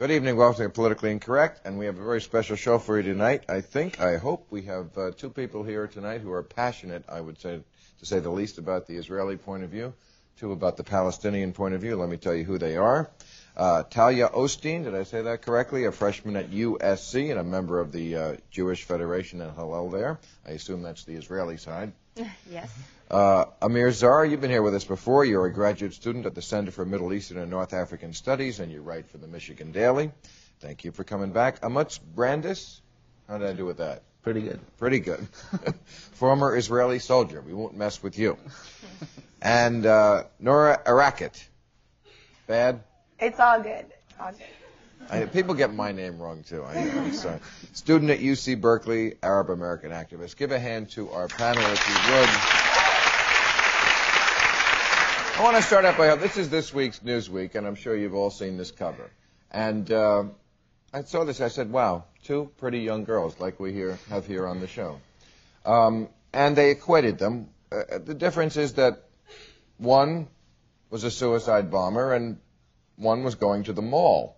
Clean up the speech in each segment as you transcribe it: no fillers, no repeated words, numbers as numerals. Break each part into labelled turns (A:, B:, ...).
A: Good evening, welcome to Politically Incorrect, and we have a very special show for you tonight. I hope we have two people here tonight who are passionate, I would say, to say the least, about the Israeli point of view, two about the Palestinian point of view. Let me tell you who they are. Talia Osteen, did I say that correctly? A freshman at USC and a member of the Jewish Federation and Hillel there. I assume that's the Israeli side.
B: Yes.
A: Amer Zahr, you've been here with us before. You're a graduate student at the Center for Middle Eastern and North African Studies, and you write for the Michigan Daily. Thank you for coming back. Amutz Brandis, how did I do with that?
C: Pretty good.
A: Pretty good. Former Israeli soldier. We won't mess with you. And Nora Arakat. Bad?
B: It's all good. All good.
A: People get my name wrong, too. I'm sorry. Student at UC Berkeley, Arab American activist. Give a hand to our panel, if you would. I want to start out by, this is this week's Newsweek, and I'm sure you've all seen this cover. And I saw this, I said, wow, two pretty young girls like we have here on the show. And they equated them. The difference is that one was a suicide bomber and one was going to the mall.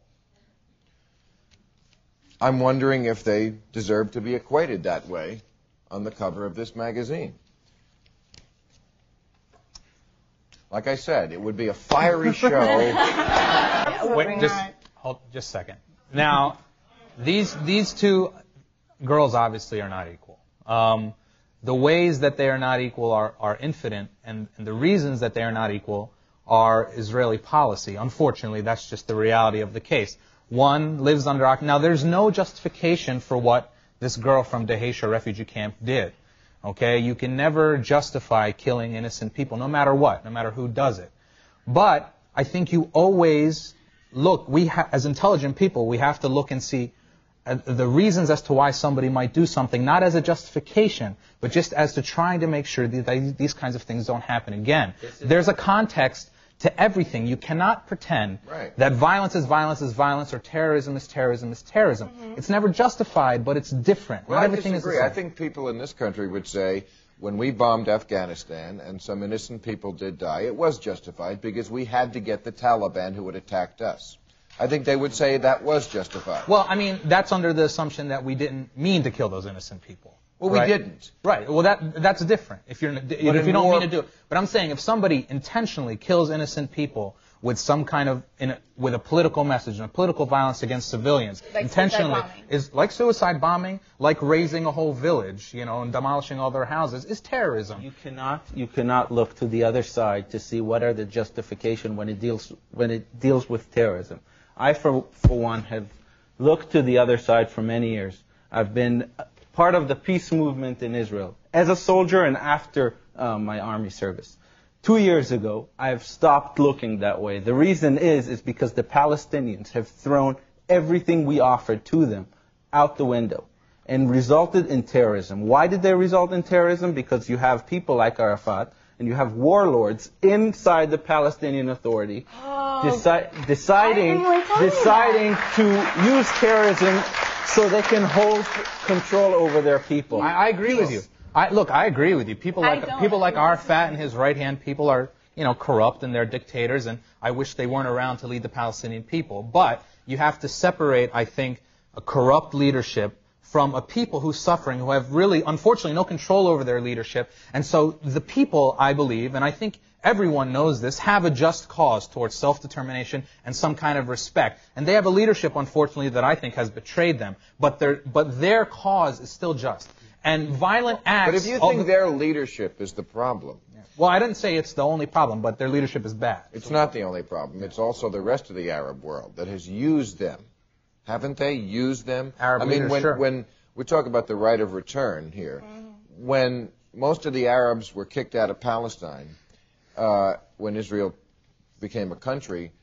A: I'm wondering if they deserve to be equated that way on the cover of this magazine. Like I said, it would be a fiery show.
D: Wait, just a second. Now, these two girls obviously are not equal. The ways that they are not equal are infinite, and the reasons that they are not equal are Israeli policy. Unfortunately, that's just the reality of the case. One lives under... Now, there's no justification for what this girl from Dheisheh refugee camp did. Okay? You can never justify killing innocent people, no matter what, no matter who does it. But I think you always look... as intelligent people, we have to look and see the reasons as to why somebody might do something, not as a justification, but just as to trying to make sure that these kinds of things don't happen again. There's a context to everything. You cannot pretend that violence is violence is violence, or terrorism is terrorism is terrorism. It's never justified, but it's different.
A: Well,
D: Not
A: I
D: everything
A: disagree.
D: is the same.
A: I think people in this country would say, when we bombed Afghanistan and some innocent people did die, it was justified because we had to get the Taliban who had attacked us. I think they would say that was justified.
D: Well, I mean, that's under the assumption that we didn't mean to kill those innocent people.
A: Well,
D: right?
A: we didn't.
D: Right. Well, that's different. If you don't mean to do it. But I'm saying if somebody intentionally kills innocent people with some kind of with a political message and a political violence against civilians,
B: like
D: intentionally is like suicide bombing, like razing a whole village, and demolishing all their houses, is terrorism.
C: You cannot look to the other side to see what are the justification when it deals with terrorism. I, for one, have looked to the other side for many years. I've been part of the peace movement in Israel as a soldier and after my army service. 2 years ago, I've stopped looking that way. The reason is because the Palestinians have thrown everything we offered to them out the window and resulted in terrorism. Why did they result in terrorism? Because you have people like Arafat and you have warlords inside the Palestinian Authority deciding to use terrorism so they can hold control over their people.
D: I agree with you. I agree with you. People like Arafat and his right-hand people are, corrupt and they're dictators, and I wish they weren't around to lead the Palestinian people. But you have to separate, I think, a corrupt leadership from a people who's suffering, who have really, unfortunately, no control over their leadership. And so the people, I believe, and I think everyone knows this, have a just cause towards self-determination and some kind of respect. And they have a leadership, unfortunately, that I think has betrayed them. But their cause is still just. And violent acts...
A: But if you think their leadership is the problem...
D: Well, I didn't say it's the only problem, but their leadership is bad.
A: It's not the only problem. It's also the rest of the Arab world that has used them. Haven't they used them? When we talk about the right of return here, when most of the Arabs were kicked out of Palestine, when Israel became a country,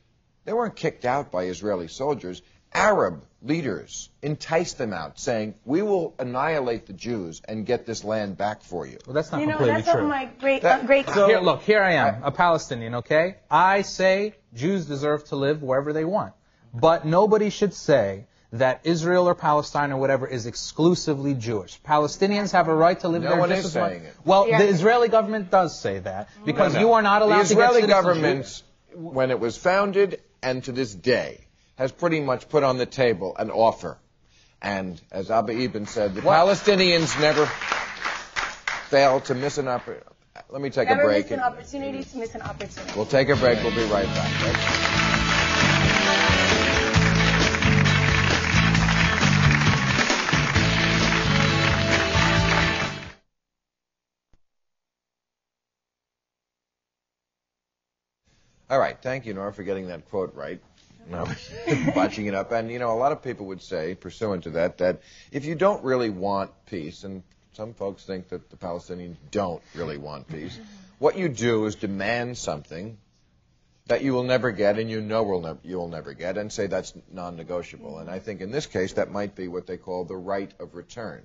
A: they weren't kicked out by Israeli soldiers. Arab leaders enticed them out, saying, we will annihilate the Jews and get this land back for you.
D: Well, that's not completely
B: that's
D: true.
B: My great
D: So, here I am, a Palestinian, okay? I say Jews deserve to live wherever they want. But nobody should say that Israel or Palestine or whatever is exclusively Jewish. Palestinians have a right to live there.
A: No one is saying it.
D: Well, the Israeli government does say that, because you are not allowed to get citizenship.
A: The Israeli government, when it was founded and to this day, has pretty much put on the table an offer. And as Abba Ibn said, the Palestinians never fail to miss an opportunity. Let me take a break.
B: Never miss an opportunity to miss an opportunity.
A: We'll take a break. We'll be right back. All right. Thank you, Nora, for getting that quote right. No, botching it up. And, you know, a lot of people would say, pursuant to that, that if you don't really want peace, and some folks think that the Palestinians don't really want peace, what you do is demand something that you will never get and you know you will never get, and say that's non-negotiable. And I think in this case that might be what they call the right of return,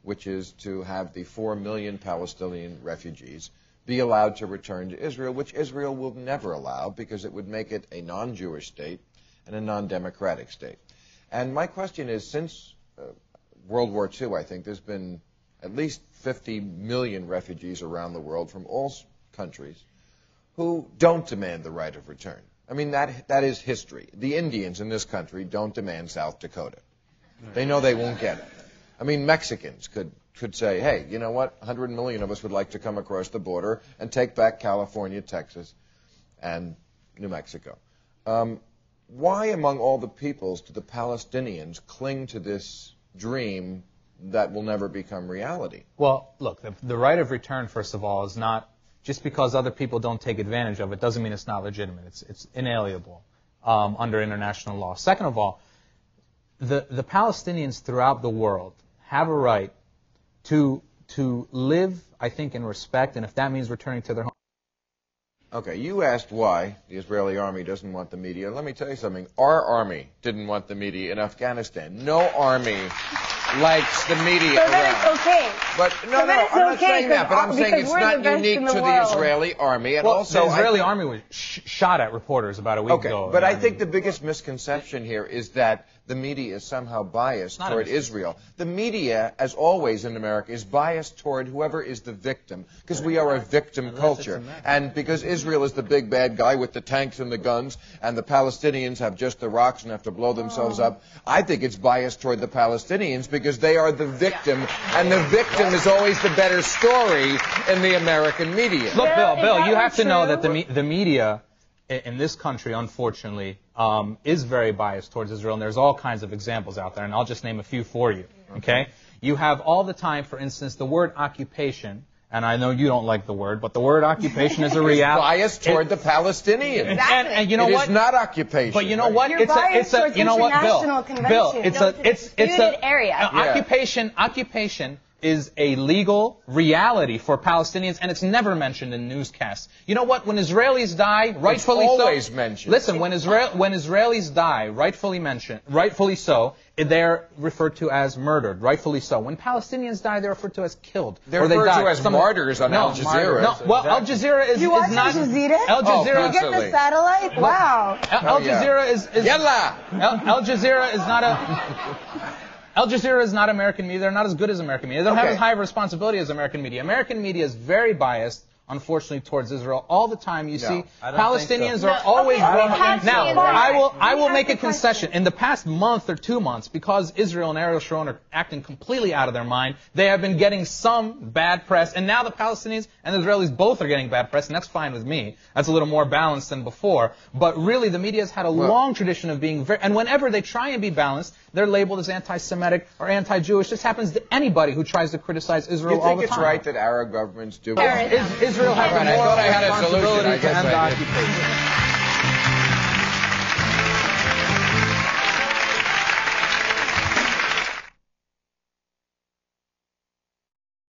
A: which is to have the 4 million Palestinian refugees be allowed to return to Israel, which Israel will never allow because it would make it a non-Jewish state and a non-democratic state. And my question is, since World War II, I think, there's been at least 50 million refugees around the world from all countries who don't demand the right of return. I mean, that is history. The Indians in this country don't demand South Dakota. They know they won't get it. I mean, Mexicans could say, hey, you know what, 100 million of us would like to come across the border and take back California, Texas, and New Mexico. Why among all the peoples do the Palestinians cling to this dream that will never become reality?
D: Well, look, the right of return, first of all, is not, just because other people don't take advantage of it doesn't mean it's not legitimate. It's inalienable under international law. Second of all, the Palestinians throughout the world have a right to live, I think, in respect, and if that means returning to their home.
A: Okay, you asked why the Israeli army doesn't want the media. Let me tell you something. Our army didn't want the media in Afghanistan. No army likes the media
B: so
A: around.
B: Then it's okay.
A: But no, I'm not saying that. But I'm saying it's not unique to the Israeli army. And
D: well,
A: also,
D: the Israeli army was shot at reporters about a week ago.
A: But I think the biggest misconception here is that the media is somehow biased toward Israel. The media, as always in America, is biased toward whoever is the victim, because we are a victim culture. And because Israel is the big bad guy with the tanks and the guns, and the Palestinians have just the rocks and have to blow themselves up, I think it's biased toward the Palestinians because they are the victim, and the victim is always the better story in the American media.
D: Look, Bill, you have to know that the media in this country, unfortunately, is very biased towards Israel, and there's all kinds of examples out there, and I'll just name a few for you, okay? You have all the time, for instance, the word occupation, and I know you don't like the word, but the word occupation is a reality.
A: It's biased toward the Palestinians.
B: Exactly.
D: And you know what?
A: It is not occupation.
D: But you know what?
B: You're biased towards
D: you know what, Bill,
B: it's a area.
D: Occupation is a legal reality for Palestinians, and it's never mentioned in newscasts. You know what? When Israelis die, rightfully so.
A: It's always mentioned.
D: Listen, when Israelis die, rightfully so, they're referred to as murdered, rightfully so. When Palestinians die, they're referred to as killed.
A: They're referred to as martyrs on Al Jazeera.
D: No, well, Al Jazeera is
B: you watch
D: not.
B: Al Jazeera?
D: Al Jazeera.
B: You get the satellite? Wow.
D: Al Jazeera is.
A: Yalla.
D: Al Jazeera is not a. Al Jazeera is not American media. They're not as good as American media. They don't have as high of a responsibility as American media. American media is very biased, unfortunately, towards Israel all the time. You see, Palestinians are always wrong. Now, I will make a concession. In the past month or 2 months, because Israel and Ariel Sharon are acting completely out of their mind, they have been getting some bad press, and now the Palestinians and the Israelis both are getting bad press, and that's fine with me. That's a little more balanced than before. But really, the media has had a long tradition of being very, and whenever they try and be balanced, they're labeled as anti-Semitic or anti-Jewish. This happens to anybody who tries to criticize Israel all the time.
A: You think it's right that Arab governments do
D: Israel has a moral responsibility to end the occupation.